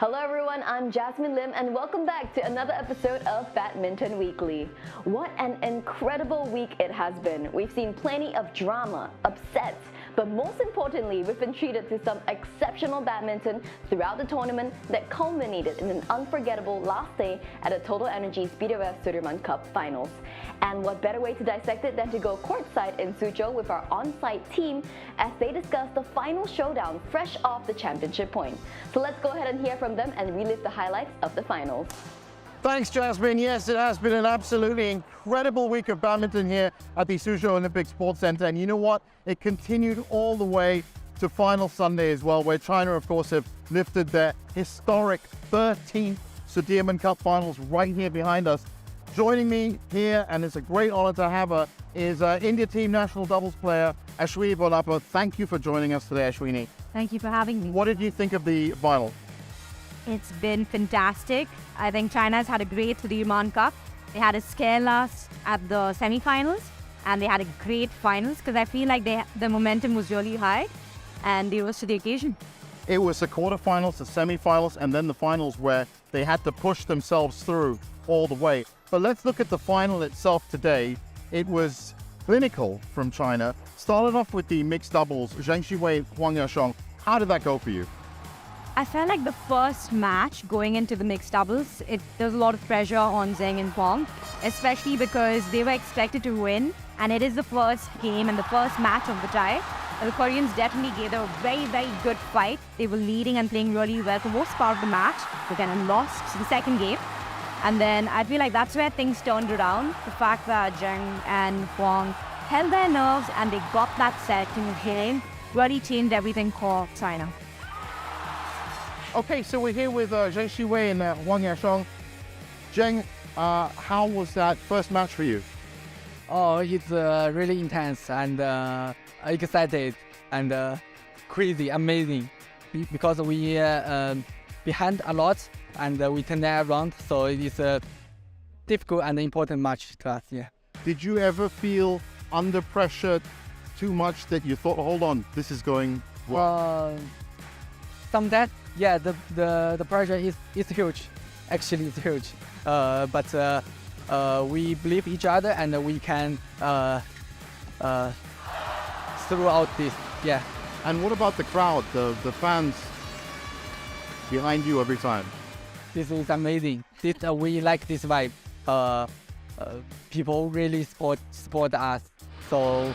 Hello everyone, I'm Jasmine Lim and welcome back to another episode of Badminton Weekly. What an incredible week it has been. We've seen plenty of drama, upsets, but most importantly, we've been treated to some exceptional badminton throughout the tournament that culminated in an unforgettable last day at the TotalEnergies BWF Sudirman Cup Finals. And what better way to dissect it than to go courtside in Suzhou with our on-site team as they discuss the final showdown fresh off the championship point. So let's go ahead and hear from them and relive the highlights of the finals. Thanks, Jasmine. Yes, it has been an absolutely incredible week of badminton here at the Suzhou Olympic Sports Center. And you know what? It continued all the way to final Sunday as well, where China, of course, have lifted their historic 13th Sudirman Cup Finals right here behind us. Joining me here, and it's a great honor to have her, is India team national doubles player Ashwini Bonappa. Thank you for joining us today, Ashwini. Thank you for having me. What did you think of the final? It's been fantastic. I think China's had a great Sudirman Cup. They had a scare us at the semi-finals and they had a great finals because I feel like the momentum was really high and they rose to the occasion. It was the quarterfinals, the semi-finals, and then the finals where they had to push themselves through all the way. But let's look at the final itself today. It was clinical from China. Started off with the mixed doubles, Zheng Xiwei, Huang Yashong. How did that go for you? I felt like the first match going into the mixed doubles, there was a lot of pressure on Zheng and Huang, especially because they were expected to win and it is the first game and the first match of the tie. The Koreans definitely gave a very, very good fight. They were leading and playing really well for most part of the match, but then lost the second game. And then I feel like that's where things turned around. The fact that Zheng and Huang held their nerves and they got that set in game really changed everything for China. Okay, so we're here with Zheng Xiwei and Huang Yashong. Zheng, how was that first match for you? Oh, it's really intense and excited and crazy, amazing. Because we behind a lot and we turned that around, so it is a difficult and important match to us. Yeah. Did you ever feel under pressure too much that you thought, hold on, this is going well? Some that, yeah, the pressure is huge. Actually, it's huge. But we believe each other and we can throughout this. Yeah. And what about the crowd, the fans behind you every time? This is amazing. We like this vibe. People really support us. So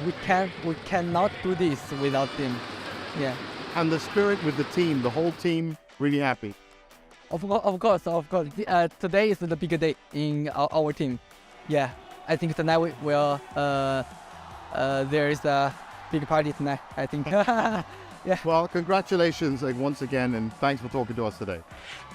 we cannot do this without them. Yeah. And the spirit with the team, the whole team, really happy. Of course. Today is the big day in our team. Yeah, I think tonight there is a big party tonight, I think. Yeah. Well, congratulations once again, and thanks for talking to us today.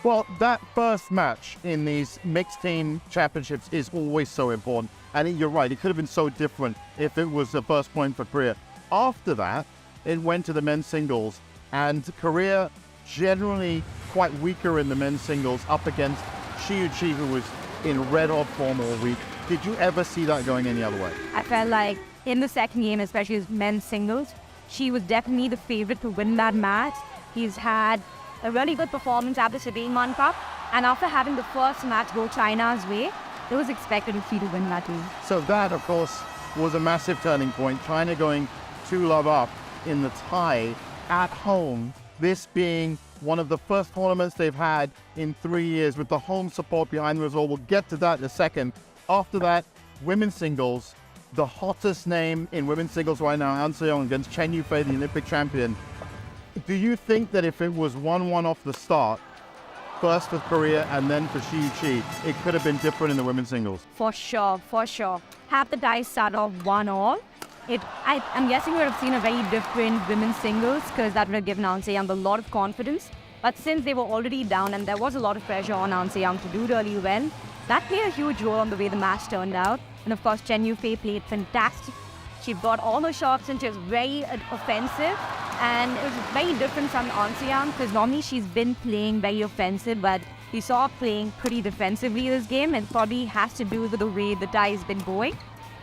Well, that first match in these mixed team championships is always so important. And you're right, it could have been so different if it was the first point for Korea. After that, it went to the men's singles, and Korea generally quite weaker in the men's singles up against Chi, who was in red-hot form all week. Did you ever see that going any other way? I felt like in the second game, especially as men's singles, she was definitely the favorite to win that match. He's had a really good performance at the Sudirman Cup, and after having the first match go China's way, it was expected to win that too. So that, of course, was a massive turning point. China going 2-love up in the tie at home, this being one of the first tournaments they've had in 3 years with the home support behind them as well. We'll get to that in a second. After that, women's singles, the hottest name in women's singles right now, An Se-young against Chen Yufei, the Olympic champion. Do you think that if it was 1-1 off the start, first for Korea and then for Chi, it could have been different in the women's singles? For sure. Have the tie start off 1-all. I'm guessing we would have seen a very different women's singles because that would have given An Se-young a lot of confidence. But since they were already down and there was a lot of pressure on An Se-young to do really well, that played a huge role on the way the match turned out. And of course, Chen Yufei played fantastic. She got all her shots and she was very offensive. And it was very different from An Se-young because normally she's been playing very offensive, but we saw her playing pretty defensively this game. It probably has to do with the way the tie has been going.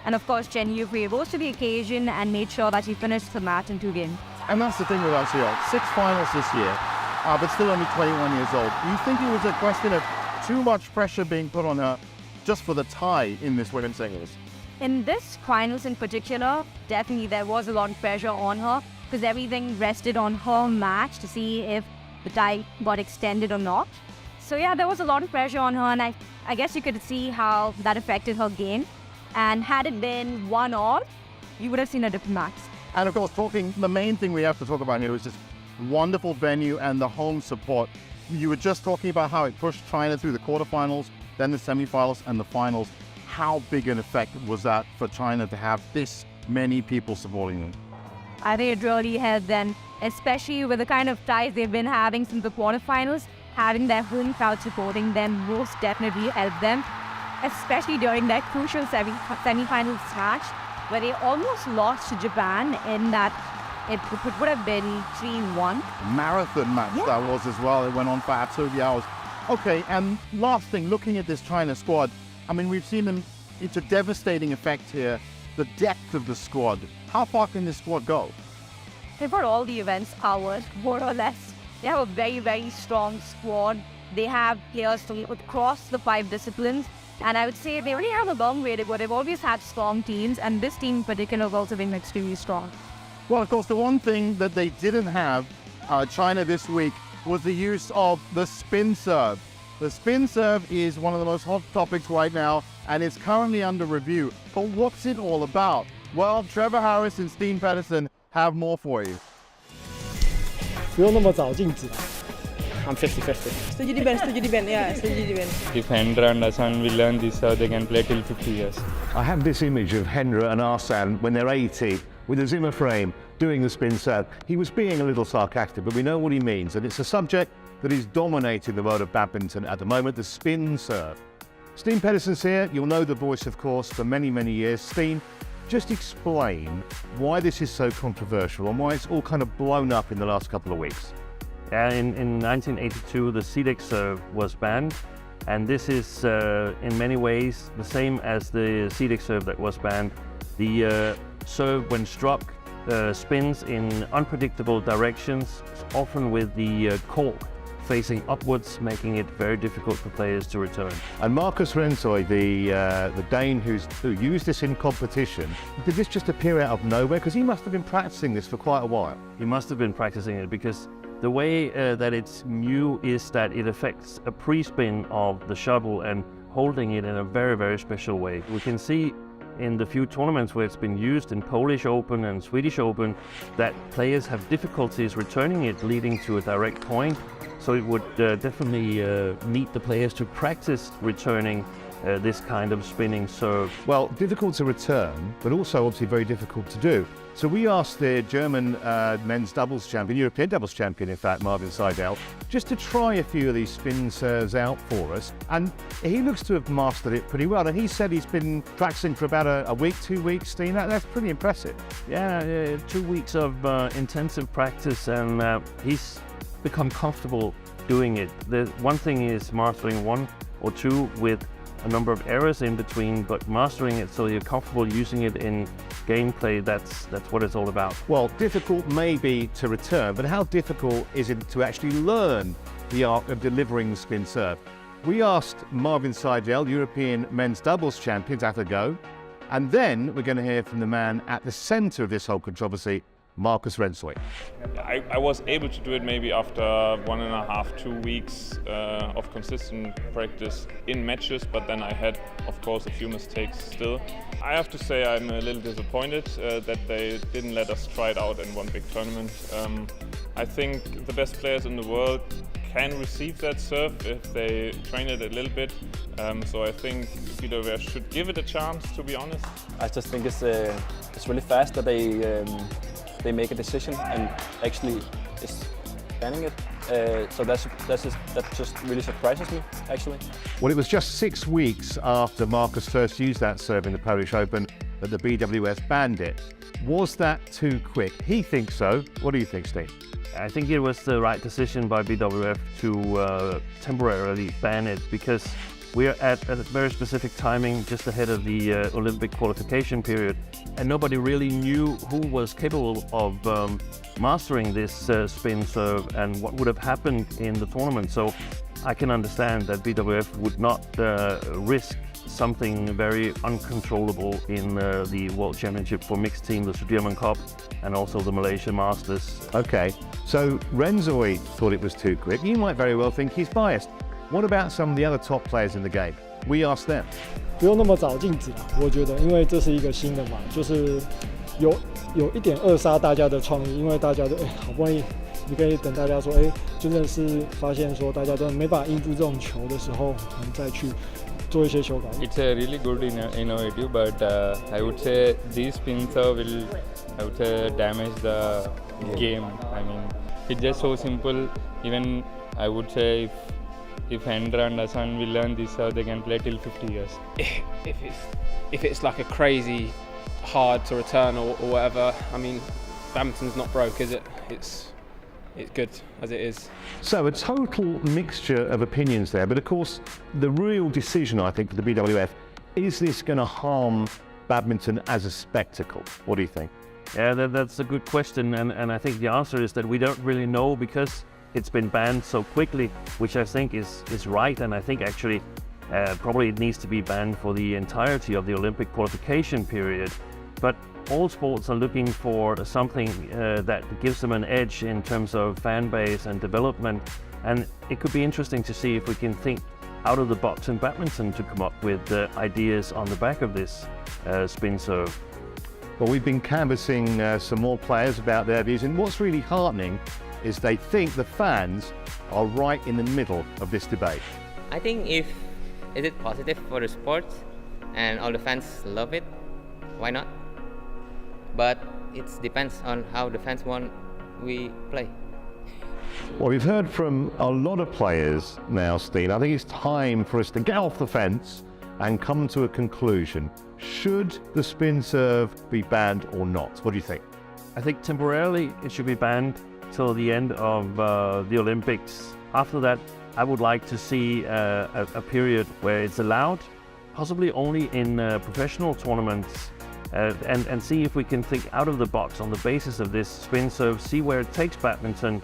And of course, Chen Yufei rose to the occasion and made sure that she finished the match in 2 games. And that's the thing with An Se-young. 6 finals this year. but still only 21 years old. Do you think it was a question of too much pressure being put on her just for the tie in this women's singles? In this finals in particular, definitely there was a lot of pressure on her because everything rested on her match to see if the tie got extended or not. So yeah, there was a lot of pressure on her, and I guess you could see how that affected her game. And had it been 1-1, you would have seen a different match. And of course, the main thing we have to talk about here is this wonderful venue and the home support. You were just talking about how it pushed China through the quarterfinals, then the semifinals and the finals. How big an effect was that for China to have this many people supporting them? I think it really helped them, especially with the kind of ties they've been having since the quarterfinals. Having their home crowd supporting them most definitely helped them, especially during that crucial semi-finals match where they almost lost to Japan in that it would have been 3-1. Marathon match that was as well. It went on for absolutely hours. Okay, and last thing, looking at this China squad, I mean, we've seen them, it's a devastating effect here. The depth of the squad. How far can this squad go? They've got all the events covered, more or less. They have a very, very strong squad. They have players across the 5 disciplines. And I would say they only have a long way to go. They've always had strong teams, and this team in particular has also been extremely strong. Well, of course, the one thing that they didn't have, China this week, was the use of the spin serve. The spin serve is one of the most hot topics right now, and it's currently under review. But what's it all about? Well, Trevor Harris and Steen Pedersen have more for you. 不用那么早静止。I'm 50-50. Study depend, yeah, study depend. If Hendra and Asan will learn this, they can play till 50 years. I have this image of Hendra and Asan when they're 80 with a Zimmer frame doing the spin serve. He was being a little sarcastic, but we know what he means, and it's a subject that is dominating the world of badminton at the moment, the spin serve. Steen Pedersen's here. You'll know the voice, of course, for many, many years. Steen, just explain why this is so controversial and why it's all kind of blown up in the last couple of weeks. In 1982, the CEDEC serve was banned, and this is in many ways the same as the CEDEC serve that was banned. The serve, when struck, spins in unpredictable directions, often with the cork facing upwards, making it very difficult for players to return. And Markus Rensøy, the Dane who used this in competition, did this just appear out of nowhere? Because he must have been practicing this for quite a while. He must have been practicing it because the way that it's new is that it affects a pre-spin of the shuttle and holding it in a very, very special way. We can see in the few tournaments where it's been used in Polish Open and Swedish Open that players have difficulties returning it, leading to a direct point. So it would definitely need the players to practice returning this kind of spinning serve. Well, difficult to return, but also obviously very difficult to do. So we asked the German men's doubles champion, European doubles champion in fact, Marvin Seidel, just to try a few of these spin serves out for us. And he looks to have mastered it pretty well. And he said he's been practicing for about a week, 2 weeks, Steen. That's pretty impressive. Yeah, 2 weeks of intensive practice, and he's become comfortable doing it. The one thing is mastering 1 or 2 with a number of errors in between, but mastering it so you're comfortable using it in gameplay, that's what it's all about. Well, difficult maybe to return, but how difficult is it to actually learn the art of delivering the spin serve? We asked Marvin Seidel, European men's doubles champion, to have a go, and then we're going to hear from the man at the centre of this whole controversy, Markus Rensøy. I was able to do it maybe after 1.5, 2 weeks of consistent practice in matches, but then I had, of course, a few mistakes still. I have to say I'm a little disappointed that they didn't let us try it out in one big tournament. I think the best players in the world can receive that serve if they train it a little bit. So I think BWF should give it a chance, to be honest. I just think it's really fast that they make a decision and actually is banning it. So that just really surprises me, actually. Well, it was just 6 weeks after Markus first used that serve in the Polish Open that the BWF banned it. Was that too quick? He thinks so. What do you think, Steve? I think it was the right decision by BWF to temporarily ban it, because we're at a very specific timing just ahead of the Olympic qualification period, and nobody really knew who was capable of mastering this spin serve and what would have happened in the tournament. So I can understand that BWF would not risk something very uncontrollable in the World Championship for mixed team, the Sudirman Cup, and also the Malaysia Masters. Okay, so Renzoi thought it was too quick. You might very well think he's biased. What about some of the other top players in the game? We asked them. 不用那么早静止，我觉得，因为这是一个新的嘛，就是有一点扼杀大家的创意，因为大家都好不容易，你可以等大家说真的是发现说大家都没办法应付这种球的时候，我们再去做一些修改。It's a really good innovative, but I would say these spin serve will, I would say, damage the game. I mean, it's just so simple. Even I would say if Hendra and Hassan will learn this serve, they can play till 50 years. If it's like a crazy hard to return or whatever, I mean, badminton's not broke, is it? It's good as it is. So a total mixture of opinions there, but of course the real decision, I think, for the BWF, is this going to harm badminton as a spectacle? What do you think? Yeah, that's a good question, and I think the answer is that we don't really know because it's been banned so quickly, which I think is right, and I think actually probably it needs to be banned for the entirety of the Olympic qualification period. But all sports are looking for something that gives them an edge in terms of fan base and development, and it could be interesting to see if we can think out of the box in badminton to come up with ideas on the back of this spin serve. Well, we've been canvassing some more players about their views, and what's really heartening is they think the fans are right in the middle of this debate. I think if it is positive for the sport and all the fans love it, why not? But it depends on how the fans want we play. Well, we've heard from a lot of players now, Steen. I think it's time for us to get off the fence and come to a conclusion. Should the spin serve be banned or not? What do you think? I think temporarily it should be banned till the end of the Olympics. After that, I would like to see a period where it's allowed, possibly only in professional tournaments, and see if we can think out of the box on the basis of this spin serve, see where it takes badminton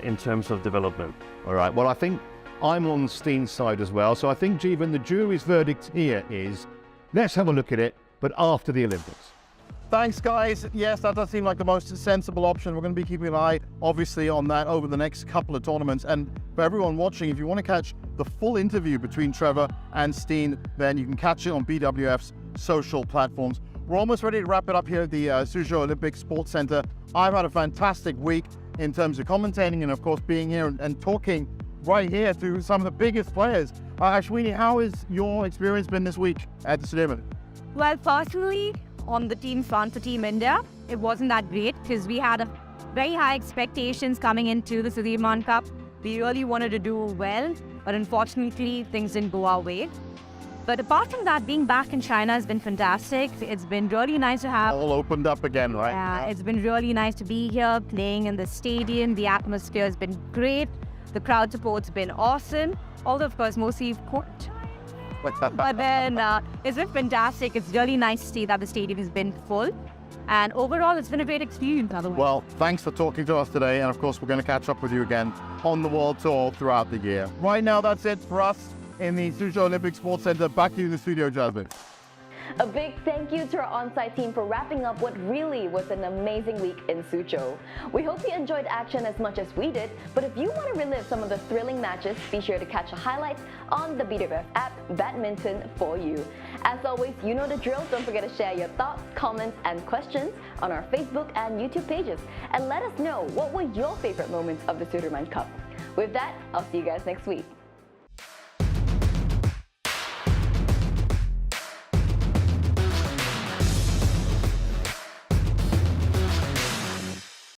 in terms of development. All right, well, I think I'm on Steen's side as well, so I think, Jeevan, the jury's verdict here is let's have a look at it, but after the Olympics. Thanks, guys. Yes, that does seem like the most sensible option. We're going to be keeping an eye, obviously, on that over the next couple of tournaments. And for everyone watching, if you want to catch the full interview between Trevor and Steen, then you can catch it on BWF's social platforms. We're almost ready to wrap it up here at the Suzhou Olympic Sports Center. I've had a fantastic week in terms of commentating and, of course, being here and talking right here to some of the biggest players. Ashwini, how has your experience been this week at the Sudirman? Well, personally, on the team front for Team India, it wasn't that great because we had very high expectations coming into the Sudirman Cup. We really wanted to do well, but unfortunately things didn't go our way. But apart from that, being back in China has been fantastic. It's been really nice to have... All opened up again, right? Yeah, it's been really nice to be here, playing in the stadium. The atmosphere has been great. The crowd support's been awesome. Although, of course, mostly court. But then it's been fantastic. It's really nice to see that the stadium has been full. And overall, it's been a great experience, by the way. Well, thanks for talking to us today. And of course, we're going to catch up with you again on the World Tour throughout the year. Right now, that's it for us in the Suzhou Olympic Sports Center. Back to you in the studio, Jasmine. A big thank you to our on-site team for wrapping up what really was an amazing week in Suzhou. We hope you enjoyed action as much as we did, but if you want to relive some of the thrilling matches, be sure to catch the highlights on the BWF app, Badminton for you. As always, you know the drill. Don't forget to share your thoughts, comments, and questions on our Facebook and YouTube pages. And let us know what were your favorite moments of the Sudirman Cup. With that, I'll see you guys next week.